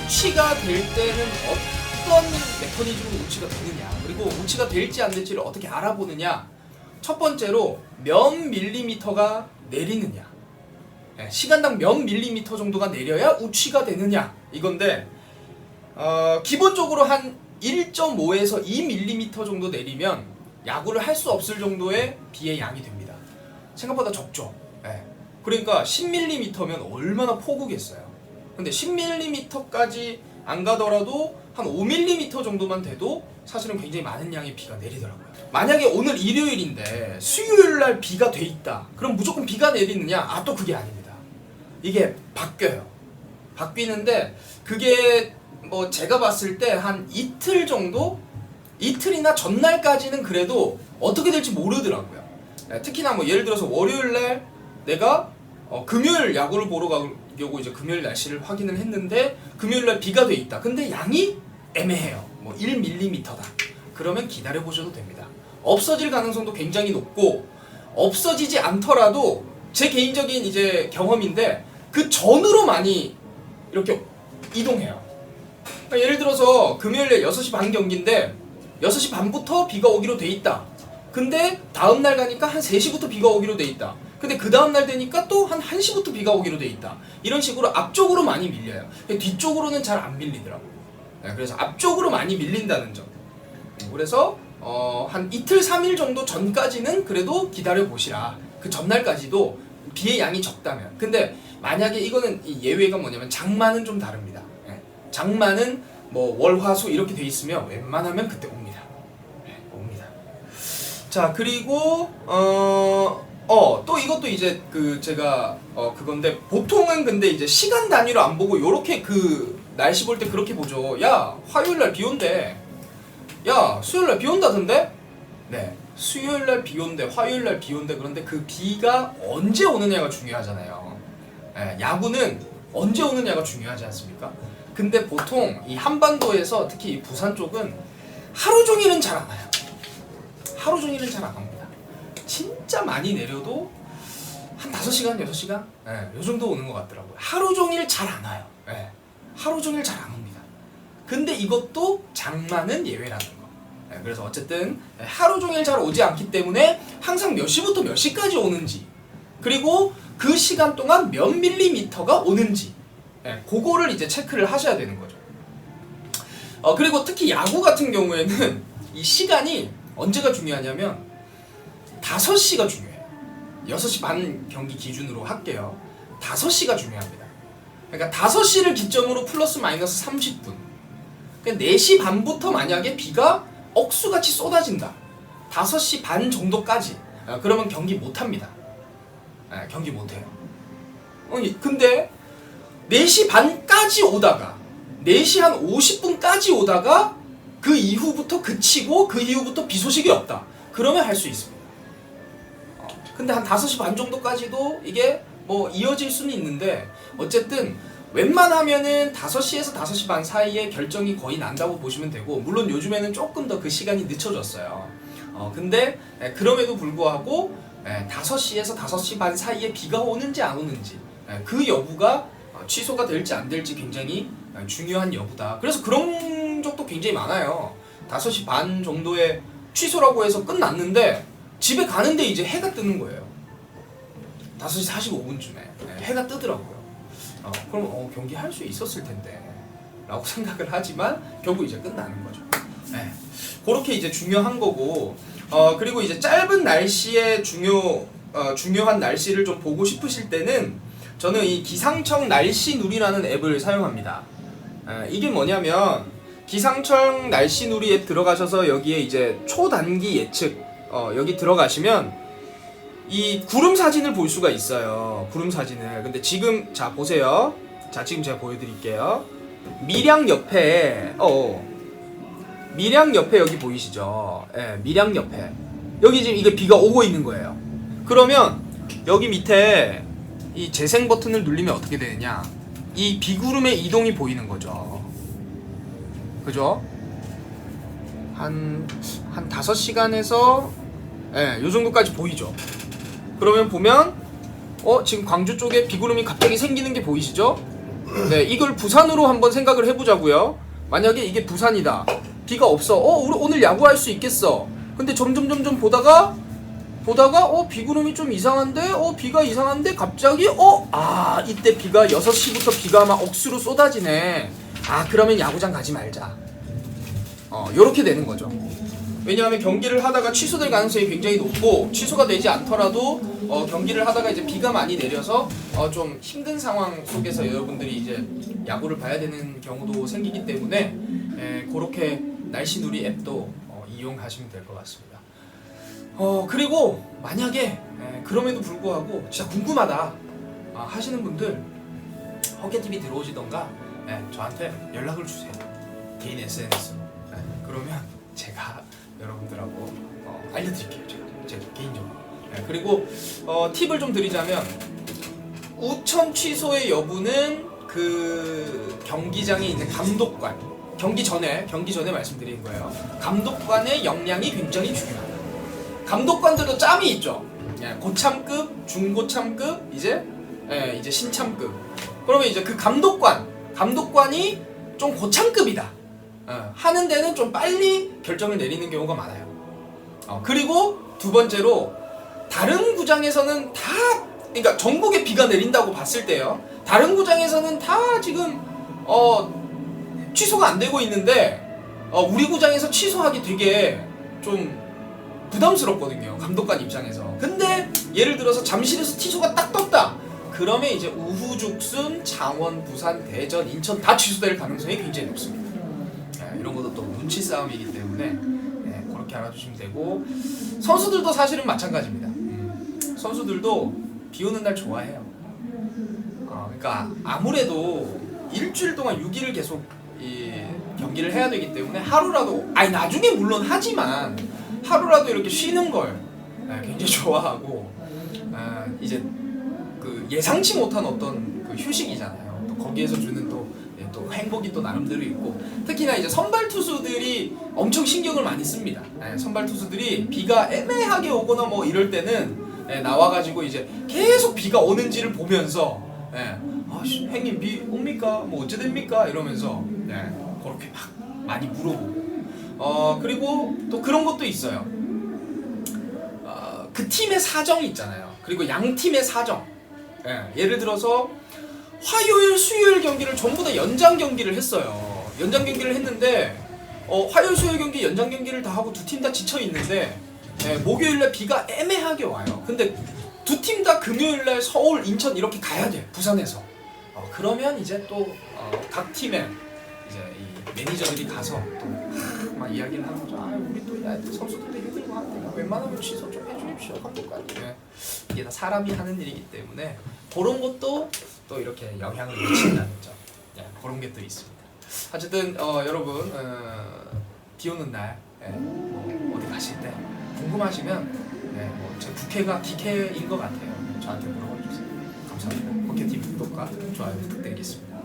우치가 될 때는 어떤 메커니즘으로 우치가 되느냐, 그리고 우치가 될지 안 될지를 어떻게 알아보느냐. 첫 번째로 몇 밀리미터가 내리느냐, 시간당 몇 밀리미터 정도가 내려야 우치가 되느냐 이건데, 기본적으로 한 1.5에서 2mm 정도 내리면 야구를 할 수 없을 정도의 비의 양이 됩니다. 생각보다 적죠. 그러니까 10mm면 얼마나 폭우겠어요. 근데 10mm까지 안 가더라도 한 5mm 정도만 돼도 사실은 굉장히 많은 양의 비가 내리더라고요. 만약에 오늘 일요일인데 수요일날 비가 돼 있다, 그럼 무조건 비가 내리느냐? 또 그게 아닙니다. 이게 바뀌어요. 바뀌는데 그게 뭐 제가 봤을 때 한 이틀 정도? 이틀이나 전날까지는 그래도 어떻게 될지 모르더라고요. 특히나 뭐 예를 들어서 월요일날 내가 금요일 야구를 보러 가려고 이제 금요일 날씨를 확인을 했는데 금요일날 비가 돼 있다. 근데 양이 애매해요. 뭐 1mm다. 그러면 기다려 보셔도 됩니다. 없어질 가능성도 굉장히 높고, 없어지지 않더라도 제 개인적인 이제 경험인데 그 전으로 많이 이렇게 이동해요. 그러니까 예를 들어서 금요일에 6시 반 경기인데 6시 반부터 비가 오기로 돼 있다. 근데 다음날 가니까 한 3시부터 비가 오기로 돼 있다. 근데 그 다음날 되니까 또 한 1시부터 비가 오기로 돼 있다. 이런 식으로 앞쪽으로 많이 밀려요. 뒤쪽으로는 잘 안 밀리더라고요. 그래서 앞쪽으로 많이 밀린다는 점. 그래서 한 이틀 3일 정도 전까지는 그래도 기다려 보시라. 그 전날까지도 비의 양이 적다면. 근데 만약에 이거는 예외가 뭐냐면 장마는 좀 다릅니다. 장마는 뭐 월, 화, 수 이렇게 돼 있으면 웬만하면 그때 옵니다. 옵니다. 자, 그리고 또 이것도 이제 제가 그건데, 보통은 근데 이제 시간 단위로 안 보고 요렇게 날씨 볼 때 그렇게 보죠. 야, 화요일날 비 온대. 야, 수요일날 비 온다던데? 네, 수요일날 비 온대, 화요일날 비 온대. 그런데 그 비가 언제 오느냐가 중요하잖아요. 야구는 언제 오느냐가 중요하지 않습니까? 근데 보통 이 한반도에서 특히 이 부산 쪽은 하루 종일은 잘 안 와요. 하루 종일은 잘 안 옵니다. 진짜 많이 내려도 한 5시간, 6시간? 요 정도 오는 것 같더라고요. 하루 종일 잘 안 와요. 하루 종일 잘 안 옵니다. 근데 이것도 장마는 예외라는 거. 그래서 어쨌든 하루 종일 잘 오지 않기 때문에 항상 몇 시부터 몇 시까지 오는지, 그리고 그 시간 동안 몇 밀리미터가 오는지, 그거를 이제 체크를 하셔야 되는 거죠. 그리고 특히 야구 같은 경우에는 이 시간이 언제가 중요하냐면 5시가 중요해요. 6시 반 경기 기준으로 할게요. 5시가 중요합니다. 그러니까 5시를 기점으로 플러스 마이너스 30분. 그러니까 4시 반부터 만약에 비가 억수같이 쏟아진다. 5시 반 정도까지. 그러면 경기 못합니다. 경기 못해요. 근데 4시 반까지 오다가 4시 한 50분까지 오다가 그 이후부터 그치고 그 이후부터 비 소식이 없다. 그러면 할 수 있습니다. 근데 한 5시 반 정도까지도 이게 뭐 이어질 수는 있는데, 어쨌든 웬만하면은 5시에서 5시 반 사이에 결정이 거의 난다고 보시면 되고, 물론 요즘에는 조금 더 그 시간이 늦춰졌어요. 근데 그럼에도 불구하고 5시에서 5시 반 사이에 비가 오는지 안 오는지, 그 여부가 취소가 될지 안 될지 굉장히 중요한 여부다. 그래서 그런 적도 굉장히 많아요. 5시 반 정도에 취소라고 해서 끝났는데 집에 가는데 이제 해가 뜨는 거예요. 5시 45분쯤에 해가 뜨더라고요. 그럼 경기 할 수 있었을 텐데 라고 생각을 하지만 결국 이제 끝나는 거죠. 그렇게 이제 중요한 거고, 그리고 이제 짧은 날씨에 중요한 날씨를 좀 보고 싶으실 때는 저는 이 기상청 날씨누리라는 앱을 사용합니다. 이게 뭐냐면, 기상청 날씨누리 앱 들어가셔서 여기에 이제 초단기 예측, 여기 들어가시면 이 구름 사진을 볼 수가 있어요. 구름 사진을. 근데 지금 자 보세요. 자, 지금 제가 보여드릴게요. 밀양 옆에 밀양 옆에 여기 보이시죠? 밀양 옆에 여기 지금 이게 비가 오고 있는 거예요. 그러면 여기 밑에 이 재생 버튼을 누르면 어떻게 되느냐, 이 비구름의 이동이 보이는 거죠. 그죠? 한 5시간에서 요 정도까지 보이죠. 그러면 보면 지금 광주 쪽에 비구름이 갑자기 생기는 게 보이시죠? 네, 이걸 부산으로 한번 생각을 해보자고요. 만약에 이게 부산이다. 비가 없어. 우리 오늘 야구할 수 있겠어. 근데 점점 보다가 비구름이 좀 이상한데? 비가 이상한데? 갑자기 이때 비가 6시부터 비가 막 억수로 쏟아지네. 그러면 야구장 가지 말자. 요렇게 되는 거죠. 왜냐하면 경기를 하다가 취소될 가능성이 굉장히 높고, 취소가 되지 않더라도 경기를 하다가 이제 비가 많이 내려서 좀 힘든 상황 속에서 여러분들이 이제 야구를 봐야 되는 경우도 생기기 때문에 그렇게 날씨누리 앱도 이용하시면 될 것 같습니다. 그리고 만약에 그럼에도 불구하고 진짜 궁금하다 하시는 분들 허켓TV 들어오시던가 저한테 연락을 주세요. 개인 SNS로. 그러면 제가 여러분들하고 알려드릴게요. 제가 개인적으로. 그리고 팁을 좀 드리자면, 우천 취소의 여부는 그 경기장의 이제 감독관, 경기 전에 말씀드린 거예요. 감독관의 역량이 굉장히 중요하다. 감독관들도 짬이 있죠. 고참급, 중고참급, 이제 신참급. 그러면 이제 그 감독관이 좀 고참급이다 하는 데는 좀 빨리 결정을 내리는 경우가 많아요. 그리고 두 번째로, 다른 구장에서는 다, 그러니까 전국에 비가 내린다고 봤을 때요, 다른 구장에서는 다 지금 취소가 안 되고 있는데 우리 구장에서 취소하기 되게 좀 부담스럽거든요, 감독관 입장에서. 근데 예를 들어서 잠실에서 취소가 딱 떴다. 그러면 이제 우후죽순 창원, 부산, 대전, 인천 다 취소될 가능성이 굉장히 높습니다. 이런 것도 또 눈치 싸움이기 때문에 그렇게 알아주시면 되고, 선수들도 사실은 마찬가지입니다. 선수들도 비 오는 날 좋아해요. 그러니까 아무래도 일주일 동안 6일을 계속 경기를 해야 되기 때문에 하루라도, 나중에 물론 하지만 하루라도 이렇게 쉬는 걸 굉장히 좋아하고, 이제 그 예상치 못한 어떤 그 휴식이잖아요. 또 거기에서 주는 또 행복이 또 나름대로 있고, 특히나 이제 선발 투수들이 엄청 신경을 많이 씁니다. 선발 투수들이 비가 애매하게 오거나 뭐 이럴 때는 나와가지고 이제 계속 비가 오는지를 보면서 형님 비 옵니까? 뭐 어째 됩니까? 이러면서 그렇게 막 많이 물어보고, 그리고 또 그런 것도 있어요. 그 팀의 사정이 있잖아요. 그리고 양 팀의 사정. 예를 들어서 화요일, 수요일 경기를 전부 다 연장 경기를 했어요. 연장 경기를 했는데 화요일, 수요일 경기 연장 경기를 다 하고 두 팀 다 지쳐 있는데 목요일날 비가 애매하게 와요. 근데 두 팀 다 금요일날 서울, 인천 이렇게 가야 돼, 부산에서. 그러면 이제 또 각 팀의 이제 이 매니저들이 가서 또 막 이야기를 하는 거죠. 우리 또 선수들도 힘들고 하는데 웬만하면 취소 좀 해주십시오, 감독관님. 이게 다 사람이 하는 일이기 때문에 그런 것도 또 이렇게 영향을 미친다는 점. 그런 게 또 있습니다. 어쨌든 여러분 비 오는 날 어디 가실 때 궁금하시면 제 부캐가 DK인 것 같아요. 저한테 물어봐 주세요. 감사합니다. 호켓TV 구독과 좋아요 부탁드리겠습니다.